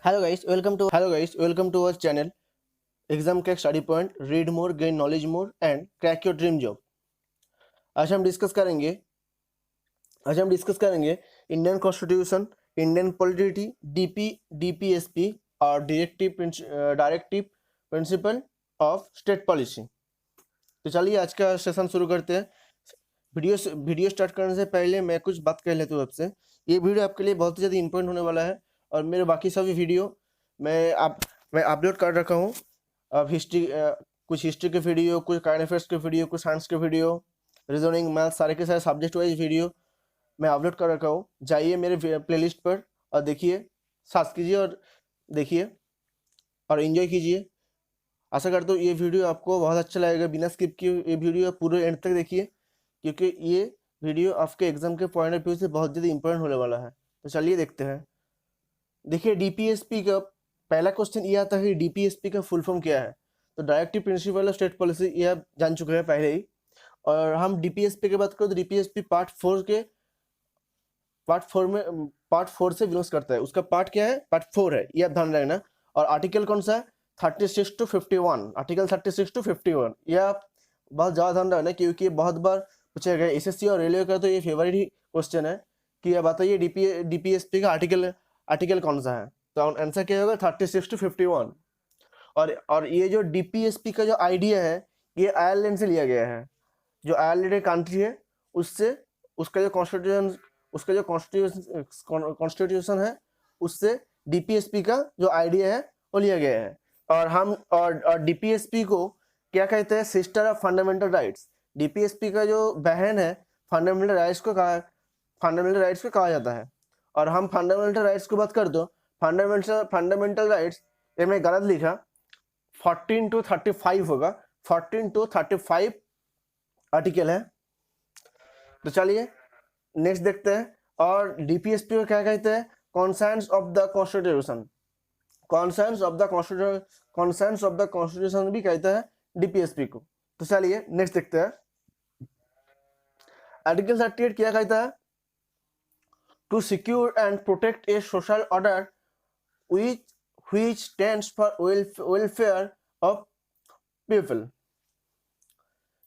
Welcome to our channel Exam Crack Study Point. Read more, gain knowledge more, and crack your dream job. आज हम discuss करेंगे Indian constitution, Indian polity, DPSP और directive principle of state policy. तो चलिए आज का session शुरू करते हैं। वीडियो स्टार्ट करने से पहले मैं कुछ बात कह लेता हूँ आपसे। ये वीडियो आपके लिए बहुत ही ज़्यादा इंपॉर्टेंट होने वाला है और मेरे बाकी सभी वीडियो मैं अपलोड कर रखा हूँ। अब कुछ हिस्ट्री के वीडियो, कुछ करंट अफेयर्स के वीडियो, कुछ साइंस के वीडियो, रीजनिंग, मैथ, सारे के सारे सब्जेक्ट वाइज वीडियो मैं अपलोड कर रखा हूँ। जाइए मेरे प्लेलिस्ट पर और देखिए, सर्च कीजिए और देखिए और एंजॉय कीजिए। आशा करता हूँ ये वीडियो आपको बहुत अच्छा लगेगा। बिना स्किप किए ये वीडियो पूरे एंड तक देखिए, क्योंकि ये वीडियो आपके एग्जाम के पॉइंट ऑफ व्यू से बहुत ज़्यादा इंपॉर्टेंट होने वाला है। तो चलिए देखते हैं। देखिए, डीपीएसपी का पहला क्वेश्चन ये आता है कि डीपीएसपी का फुल फॉर्म क्या है। तो directive principle of state policy, ये आप जान चुके हैं पहले ही। और हम डीपीएसपी की बात करें तो डीपीएसपी पार्ट 4 से बिलोंग्स करता है। उसका पार्ट क्या है? पार्ट 4 है, ये आप ध्यान रखना। और आर्टिकल कौन सा है? 36 to 51। आर्टिकल 36 to 51 ये आप बहुत ज़्यादा ध्यान रखना, क्योंकि बहुत बार पूछा गया एसएससी और रेलवे का। तो ये फेवरेट ही क्वेश्चन है कि ये बताइए डीपीएसपी का आर्टिकल कौन सा है। तो आंसर क्या होगा? 36 to 51। और ये जो डीपीएसपी का जो आइडिया है, ये आयरलैंड से लिया गया है। जो आयरलैंड एक कंट्री है, उससे उसका जो कॉन्स्टिट्यूशन है, उससे डीपीएसपी का जो आइडिया है वो लिया गया है। और डीपीएसपी को क्या कहते हैं? Sister of fundamental rights. DPSP का जो बहन है, फंडामेंटल राइट्स को कहा जाता है। और हम फंडामेंटल राइट्स की बात कर दो, फंडामेंटल राइट्स, ये मैं गलत लिखा, 14 to 35 होगा। 14 to 35 आर्टिकल है। तो चलिए नेक्स्ट देखते हैं। और डीपीएसपी को क्या कहते हैं? Conscience of the constitution. Conscience of the constitution भी कहता है डीपीएसपी को। तो चलिए नेक्स्ट देखते हैं। आर्टिकल 38 क्या कहता है? To secure and protect a social order which stands for welfare of people।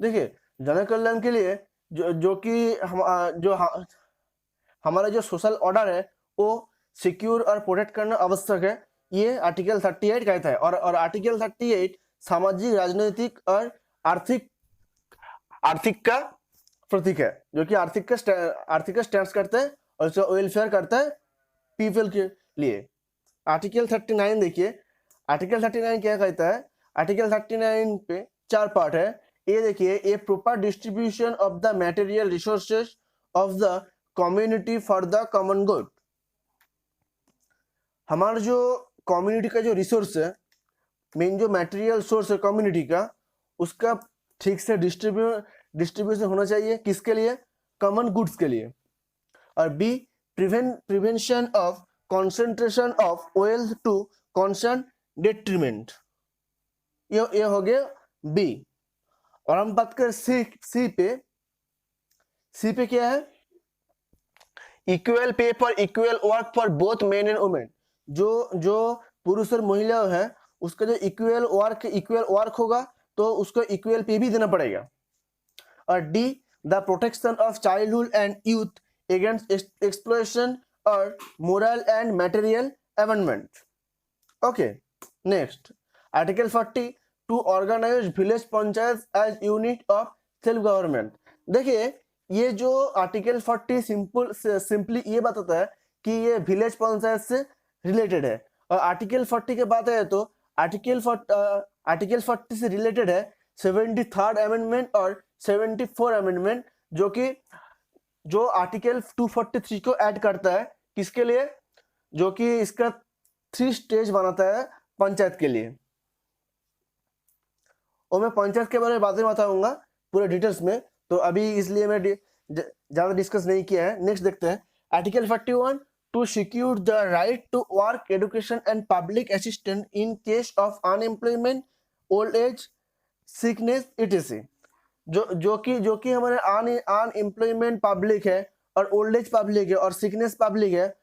देखिए, जन कल्याण के लिए हमारा जो सोशल ऑर्डर है वो सिक्योर और प्रोटेक्ट करना आवश्यक है, ये आर्टिकल 38 कहता है। और आर्टिकल 38 सामाजिक, राजनीतिक और आर्थिक का प्रतीक है, जो कि आर्थिक का स्टैंड करता है और वेलफेयर करता है पीपल के लिए। आर्टिकल 39 देखिए, आर्टिकल 39 क्या कहता है? आर्टिकल 39 पे 4 पार्ट है। ये देखिए, a proper distribution of the material resources of the community for the common good. हमारा जो कम्युनिटी का जो रिसोर्स है, मेन जो मटेरियल सोर्स है कम्युनिटी का, उसका ठीक से डिस्ट्रीब्यूशन होना चाहिए। किसके लिए? कॉमन गुड्स के लिए। और b, prevention of concentration of wealth to concern detriment, ये हो गया बी। और हम बात करें सी पे क्या है? Equal pay for equal work for both men and women. जो पुरुष और महिला है, उसका जो इक्वल वर्क होगा तो उसको इक्वल पे भी देना पड़ेगा। और D, the protection of childhood and youth against exploitation और moral and material amendment. Okay, next article 40, to organise village panchayat as unit of self government. देखिए, ये जो आर्टिकल 40 सिंपली ये बताता है कि ये विलेज पंचायत से रिलेटेड है। और आर्टिकल 40 के बात है तो आर्टिकल 40 से रिलेटेड है 73rd अमेंडमेंट और 74 अमेंडमेंट, जो आर्टिकल 243 को ऐड करता है। किसके लिए? जो कि इसका 3 स्टेज बनाता है पंचायत के लिए। और मैं पंचायत के बारे में बाद में बताऊंगा पूरे डिटेल्स में, तो अभी इसलिए मैं ज्यादा डिस्कस नहीं किया है। नेक्स्ट देखते हैं। Article 41, to secure the right to work, education and public assistance in case of unemployment, old age, sickness etc। जो कि हमारे अनएम्प्लॉयमेंट पब्लिक है और ओल्ड एज पब्लिक है और सिकनेस पब्लिक है,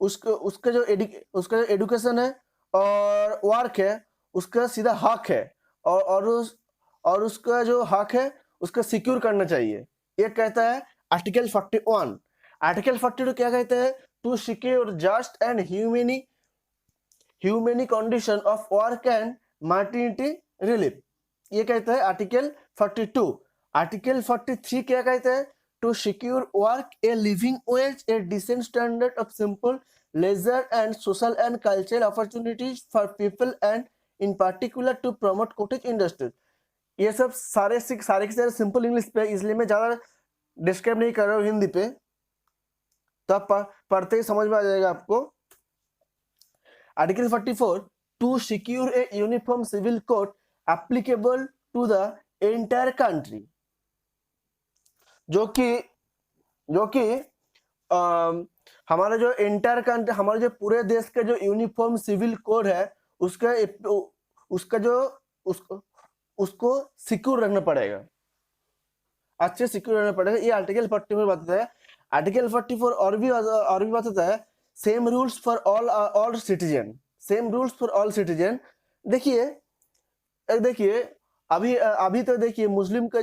उसका जो एडुकेशन है और वर्क है उसका सीधा हक है, और उसका जो हक है उसका सिक्योर करना चाहिए। ये कहता है आर्टिकल 41। आर्टिकल 42 क्या कहता है? To secure just and humanely condition of work and maternity relief. ये कहता है आर्टिकल 42। आर्टिकल 43 क्या कहता है? To secure work, a living wage, a decent standard of simple leisure and social and cultural opportunities for people and in particular to promote cottage industry. ये सब सारे के सारे सिंपल इंग्लिश पे, इसलिए मैं ज्यादा डिस्क्राइब नहीं कर रहा हूँ हिंदी पे, तो आप पढ़ते ही समझ में आ जाएगा आपको। Article 44, to secure a uniform civil code applicable to the entire country, जो कि हमारा जो एंटायर कंट्री, हमारे जो पूरे देश का जो यूनिफॉर्म सिविल कोड है उसको सिक्योर रखना पड़ेगा, अच्छे सिक्योर रहना पड़ेगा। ये आर्टिकल 44 बताता है। आर्टिकल 44 और भी बताता है same rules for all citizen, same rules for all citizen. देखिए अभी तो देखिए मुस्लिम के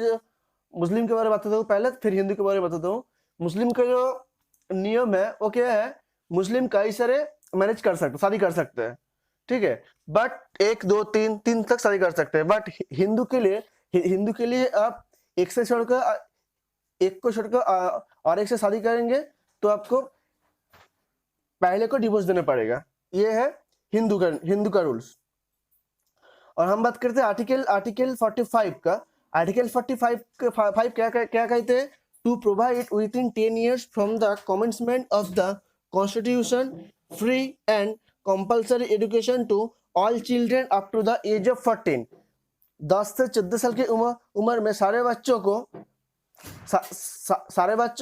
बारे में बताता हूँ पहले, फिर हिंदू के बारे में बताता हूँ। मुस्लिम का जो नियम है वो क्या है? मुस्लिम कई सारे मैरिज कर सकते, शादी कर सकते हैं, ठीक है, बट 1 2 3 तक शादी कर सकते हैं। बट हिंदू के लिए आप एक को छोड़कर और एक से शादी करेंगे तो आपको पहले को डिवोर्स देना पड़ेगा। ये है हिंदू का रूल्स। और हम बात करते हैं आर्टिकल 45 का। आर्टिकल 45 क्या कहते हैं? To provide within 10 years from the commencement of the constitution free and compulsory education to all children up to the age of 14। 10 से 14 साल की उम्र में सारे बच्चों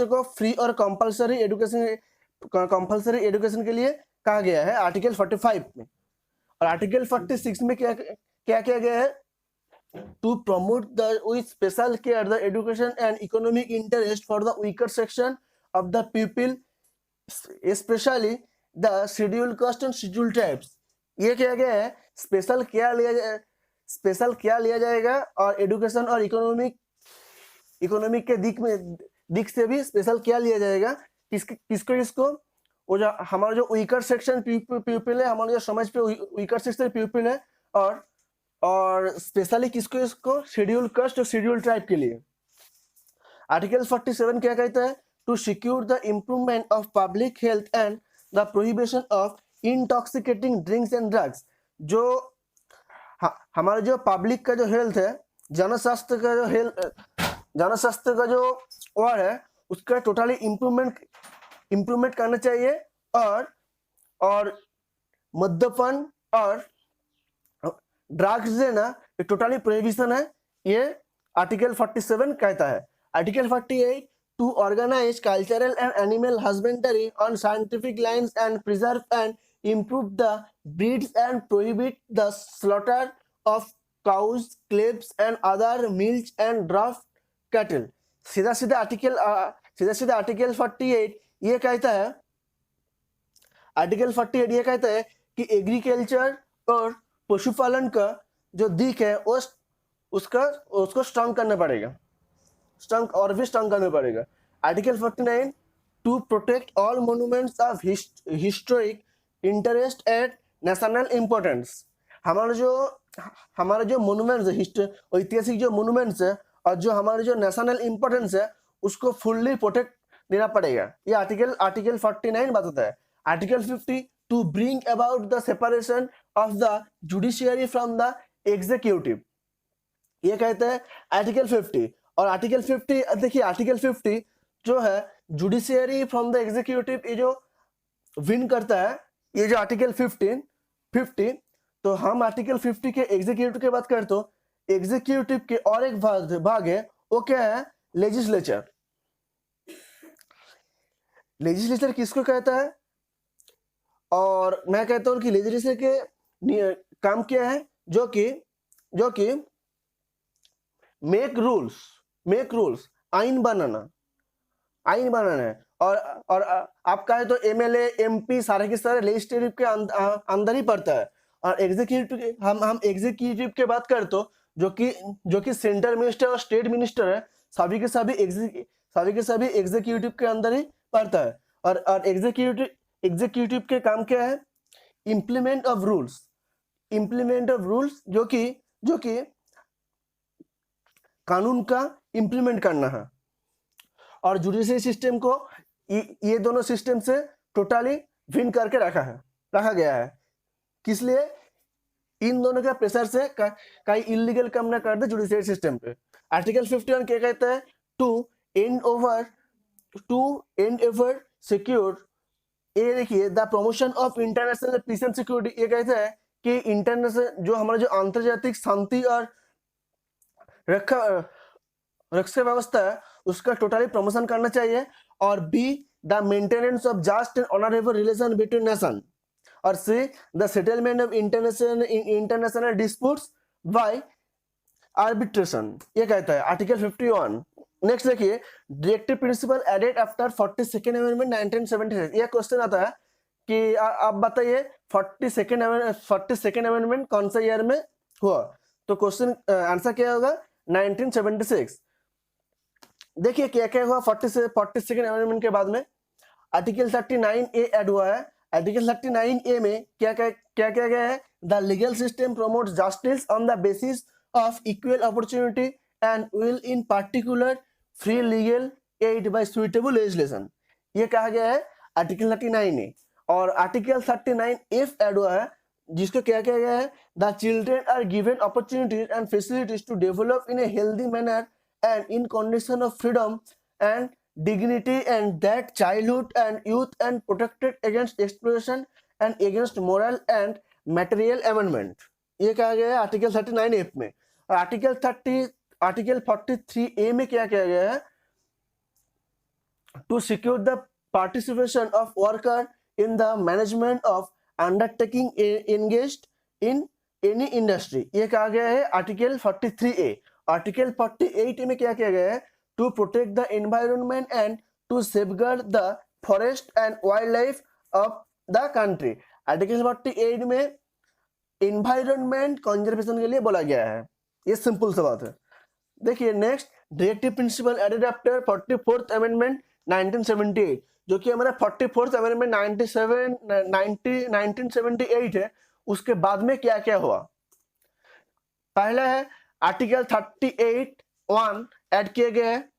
को फ्री और कंपल्सरी एजुकेशन के लिए कहा गया है आर्टिकल 45 में। और आर्टिकल 46 में क्या किया गया है? To promote the with special care the education and economic interest for the weaker section of the people, specially the schedule caste and schedule tribes. ये किया गया है स्पेशल केयर लिया जाएगा, और एजुकेशन और इकोनॉमिक के दिख से भी स्पेशल केयर लिया जाएगा। किसको? वो जो हमारा जो वीकर सेक्शन पीपल है, हमारे जो समाज पे वीकर सेक्शन पीपल है, और स्पेशली इसको शेड्यूल कास्ट और शेड्यूल ट्राइब के लिए। आर्टिकल 47 क्या कहता है? To secure the improvement of public health and the prohibition of intoxicating drinks and drugs. जो हमारा जो पब्लिक का जो हेल्थ है, जनस्वास्थ्य का जो वर्ड है, उसका टोटली इम्प्रूवमेंट करना चाहिए। और मद्यपान और ड्रग्स देना ये टोटली प्रोहिबिशन है, ये आर्टिकल 47 कहता है। Article 48, to organise cultural and animal husbandry on scientific lines and preserve and improve the breeds and prohibit the slaughter of cows, calves and other milch and draft cattle। सीधा article 48 ये कहता है, article 48 ये कहता है कि agriculture और पशुपालन का जो दिख है उसको स्ट्रॉन्ग करना पड़ेगा, स्ट्रॉन्ग करना पड़ेगा। Article 49, to protect all monuments of historic interest at national importance. हमारा जो मोन्यूमेंट्स है, ऐतिहासिक जो मोन्यूमेंट्स है और जो हमारे जो नेशनल इम्पोर्टेंस है उसको फुल्ली प्रोटेक्ट देना पड़ेगा। ये आर्टिकल 49 बताता है। Article 50, to bring about the separation of the judiciary from the executive, ये कहता है आर्टिकल 50। और आर्टिकल 50 देखिए, आर्टिकल 50 जो है जुडिशियरी फ्रॉम द एग्जीक्यूटिव, ये जो विन करता है, ये जो आर्टिकल 50। तो हम आर्टिकल 50 के एग्जीक्यूटिव की बात करते हो, एग्जीक्यूटिव के और एक भाग है, वो क्या है? लेजिस्लेचर। लेजिस्लेचर किसको कहता है? और मैं कहता हूं कि लेजिस्लेचर के काम क्या है? जो कि मेक रूल्स, आइन बनाना है। और आपका है तो एमएलए एमपी सारे के सारे लेजिस्लेटिव के अंदर ही पड़ता है। और एग्जीक्यूटिव हम एग्जीक्यूटिव के बात करें तो जो कि सेंट्रल मिनिस्टर और स्टेट मिनिस्टर है, सभी के सभी एग्जीक्यूटिव के अंदर ही पड़ता है। और एग्जीक्यूटिव के काम क्या है? इम्प्लीमेंट ऑफ रूल्स जो कि कानून का इम्प्लीमेंट करना है। और जुडिशरी सिस्टम को ये दोनों सिस्टम से टोटली भिन्न करके रखा गया है। किस लिए? इन दोनों के प्रेशर से कई इलीगल काम ना कर दे जुडिशरी सिस्टम पे। आर्टिकल 51 क्या कहता है? टू एंड एवर सिक्योर, ये देखिए, the promotion of international peace and security, ये कहता है कि इंटरनेशनल जो हमारा जो अंतर्जातिक शांति और रक्षा व्यवस्था है उसका टोटली प्रमोशन करना चाहिए। और B, the maintenance of just and honourable relation between nation. और C, the settlement of international disputes by arbitration, ये कहता है आर्टिकल 51। नेक्स्ट देखिए, directive principle added after 42nd amendment 1976। ये क्वेश्चन आता है कि आप बताइए 42nd अमेंडमेंट कौन सा ईयर में हुआ? तो क्वेश्चन आंसर क्या होगा? 1976। देखिए क्या क्या हुआ 42nd अमेंडमेंट के बाद में। आर्टिकल 39A ऐड हुआ है। आर्टिकल 39A में क्या गया है? The legal system promotes justice on the basis of equal opportunity and will in particular free legal aid by suitable legislation, ये कहा गया है आर्टिकल 39A। और आर्टिकल 39F ऐड हुआ है जिसको क्या गया है? The children are given opportunities and facilities to develop in a healthy manner and in condition of freedom and dignity, and that childhood and youth and protected against exploitation and against moral and material amendment, ये कहा गया है article 39F में। और article 43A में क्या किया गया है? to secure the participation of worker in the management of undertaking engaged in any industry, ये कहा गया है आर्टिकल 43A। आर्टिकल 48 में क्या किया गया है? To protect the environment and to safeguard the forest and wild life of the country. Article 48 में एनवायरनमेंट कंजर्वेशन के लिए बोला गया है। ये सिंपल सा बात है। देखिए next, directive principle added after 44th amendment 1978, जो कि हमारा 44th अमेंडमेंट 1978 है। उसके बाद में क्या क्या हुआ? पहला है आर्टिकल 38(1) ऐड किए गए हैं।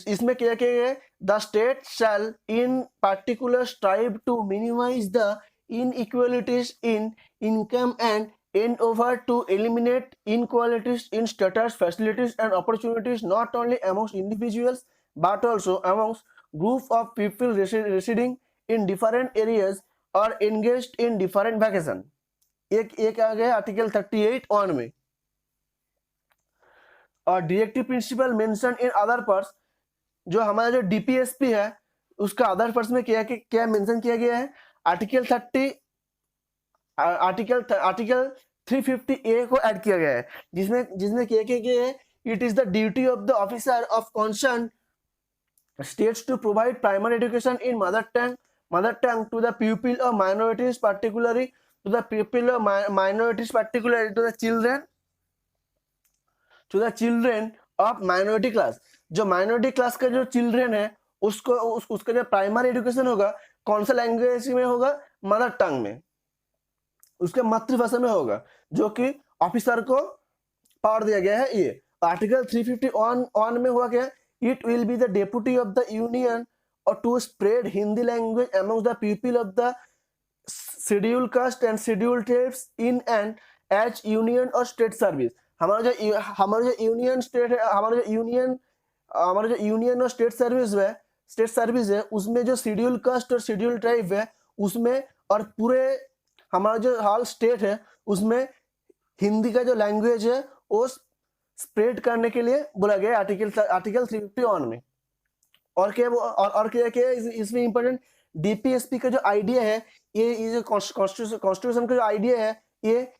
इसमें क्या किया गया है? The state shall in particular strive to minimise the inequalities in income and endeavor to eliminate inequalities in status, facilities and opportunities not only amongst individuals but also amongst group of people residing in different areas or engaged in different vacation। एक आ गया article 38(1) में। और directive principal mention in other parts, जो हमारा जो DPSP है उसका other parts में क्या मेंशन किया गया है? आर्टिकल 350A को ऐड किया गया है, जिसमें क्या गया है? It is the duty of the officer of concern states to provide primary education in mother tongue to the people of minorities, particularly to the people of minorities, particularly to the children of minority class. जो minority class का जो children है उसका जो primary education होगा कौन सा language में होगा? मदर टंग में, उसके मातृभाषा में होगा, जो कि ऑफिसर को पावर दिया गया है। ये आर्टिकल 351 में हुआ क्या? It will be the deputy of the union और to spread Hindi language among the people of the schedule caste and schedule tribes in and as union और स्टेट सर्विस। हमारा जो यूनियन और स्टेट सर्विस है उसमें जो शेड्यूल कास्ट और schedule tribe है उसमें, और पूरे हमारा जो हाल स्टेट है उसमें हिंदी का जो लैंग्वेज है वो स्प्रेड करने के लिए बोला गया आर्टिकल 351 में। और क्या इसमें इंपॉर्टेंट डीपीएसपी का जो आइडिया है, ये जो कॉन्स्टिट्यूशन का जो आइडिया है ये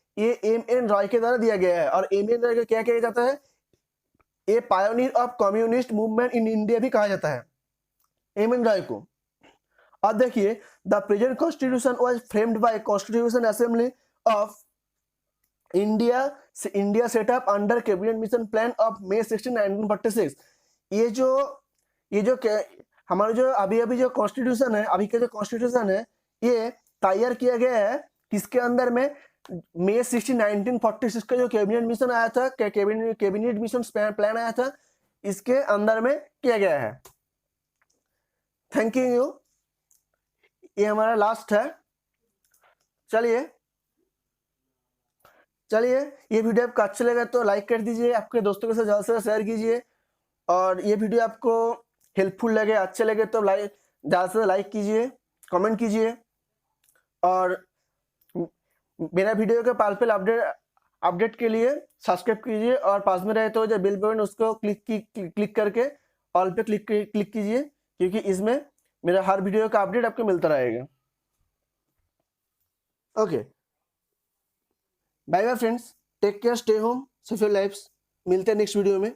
एम.एन. रॉय के द्वारा दिया गया है। और एम.एन. रॉय को क्या कहा जाता है? ये pioneer of communist movement in India भी कहा जाता है। एम एन रॉय को। अब देखिए, the present constitution was framed bye constitution assembly of India set up under cabinet mission plan of May 16, 1946। ये जो हमारा जो अभी जो कॉन्स्टिट्यूशन है, अभी का जो कॉन्स्टिट्यूशन है, ये तैयार किया गया है किसके अंदर में? May 16, 1946 का जो कैबिनेट मिशन आया था, कैबिनेट मिशन प्लान आया था, इसके अंदर में किया गया है। Thank you. ये हमारा लास्ट है। चलिए ये वीडियो आपको अच्छा लगा तो लाइक कर दीजिए, आपके दोस्तों के साथ ज़्यादा से ज़्यादा शेयर कीजिए, और ये वीडियो आपको हेल्पफुल लगे, अच्छे लगे तो ज़्यादा से ज़्यादा लाइक कीजिए, कमेंट कीजिए, और मेरा वीडियो के पाल पे अपडेट के लिए सब्सक्राइब कीजिए, और पास में रहे तो जो बेल बटन उसको क्लिक करके ऑल पे क्लिक कीजिए, क्योंकि इसमें मेरा हर वीडियो का अपडेट आपको मिलता रहेगा। Okay, bye bye friends, take care, stay home, safe your lifes. मिलते हैं नेक्स्ट वीडियो में।